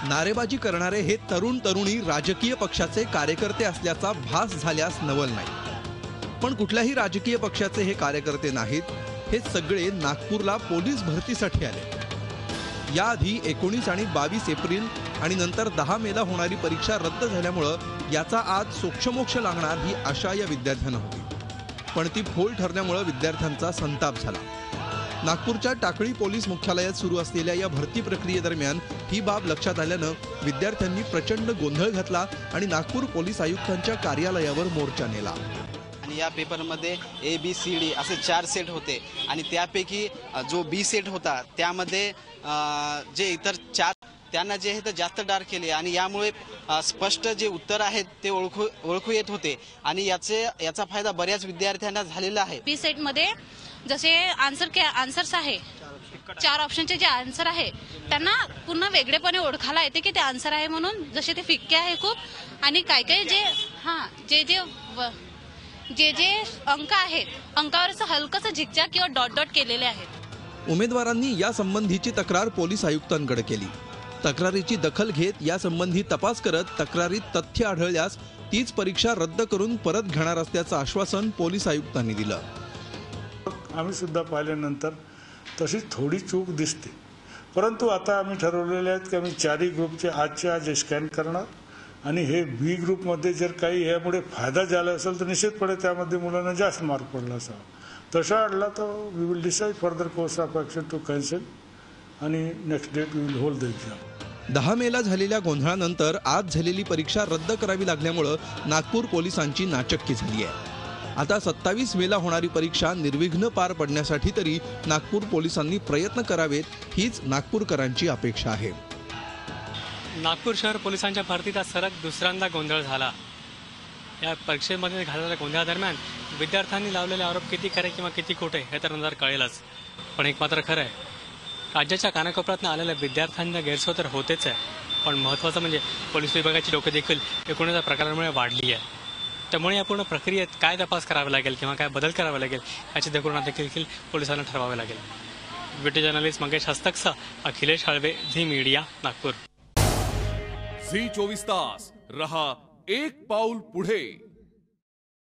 नारेबाजी करणारे हे तरुण तरुणी राजकीय पक्षाचे कार्यकर्ते असल्याचा भास झाल्यास नवल नाही। पण कुठल्याही राजकीय पक्षाचे हे कार्यकर्ते नाहीत। हे सगळे नागपूरला पोलीस भरतीसाठी आले। याआधी 19 आणि 22 एप्रिल आणि नंतर 10 मेला होणारी परीक्षा रद्द झाल्यामुळे याचा आज सोक्षमोक्ष लागणार ही आशा या विद्यार्थ्यांना होती। पण ती फोल ठरल्यामुळे विद्यार्थ्यांचा संताप झाला। नागपूरच्या टाकळी पोलीस मुख्यालयात सुरू असलेल्या या भरती प्रक्रियेदरम्यान ही बाब लक्षात आल्यानं विद्यार्थ्यांनी प्रचंड गोंधळ घातला आणि नागपूर पोलीस आयुक्तांच्या कार्यालयावर मोर्चा नेला। या पेपरमध्ये ABCD असे 4 सेट होते आणि त्यापैकी जो B सेट होता त्यामध्ये जे इतर 4 त्यांना जे आहे ते जास्त डार्क केले आणि यामुळे स्पष्ट जे उत्तर आहेत ते ओळखू येत होते आणि याचा फायदा बऱ्याच विद्यार्थ्यांना झालेला आहे। B सेट मध्ये जसे आन्सर्स आहे 4 ऑप्शनचे जे आन्सर आहे त्यांना पुन्हा वेगळेपणे ओळखायला येते की ते आन्सर आहे म्हणून। जसे ते फिक्के आहे खूप आणि काय काय जे अंक आहेत अंकावर हलकंसं झिकझॅक किंवा डॉट डॉट केलेले आहेत। उमेदवारांनी या संबंधीची तक्रार पोलीस आयुक्तांकडे केली। तक्रारीची दखल घेत या संबंधी तपास करत तक्रारीत तथ्य आढळल्यास तीच परीक्षा रद्द करून परत घेणार असल्याचं आश्वासन पोलीस आयुक्तांनी दिलं। आम्ही सुद्धा पाहिल्यानंतर तशी थोडी चूक दिसते, परंतु आता आम्ही ठरवलेले आहेत की आम्ही 4 ग्रुपचे आजच्या आज स्कॅन करणार आणि हे B ग्रुपमध्ये जर काही यामुळे फायदा झाला असेल तर निश्चितपणे त्यामध्ये मुलांना जास्त मार्क पडला असावा। तसा आढळला तर we will decide further course of action to cancel आणि next date we will hold the exam. 10 मेला झालेल्या गोंधळानंतर आज झालेली परीक्षा रद्द करावी लागल्यामुळे नागपूर पोलिसांची नाचक्की झाली आहे। आता 27 मेला होणारी परीक्षा निर्विघ्न पार पडण्यासाठी तरी नागपूर पोलिसांनी प्रयत्न करावेत हीच नागपूरकरांची अपेक्षा आहे। नागपूर शहर पोलिसांच्या भरतीत आज सलग दुसऱ्यांदा गोंधळ झाला। या परीक्षेमध्ये झालेल्या गोंधळादरम्यान विद्यार्थ्यांनी लावलेले आरोप किती खरे किंवा किती खोटे हे तर नंतर कळेलच। पण एक मात्र खरं आहे, राज्याच्या कानाकोपऱ्यातून आलेल्या विद्यार्थ्यांना गैरसोय तर होतेच आहे, पण महत्त्वाचं म्हणजे पोलीस विभागाची डोके देखील एकूणच प्रकारामुळे वाढली आहे। त्यामुळे या पूर्ण प्रक्रियेत काय तपास करावा लागेल किंवा काय बदल करावा लागेल याची देखील देखील पोलिसांना ठरवावे लागेल। ब्युटी जर्नलिस्ट मंगेश हस्तकसह Akhilesh Halve, Zee media, Nagpur. Zee 24 तास रहा एक पाऊल पुढे।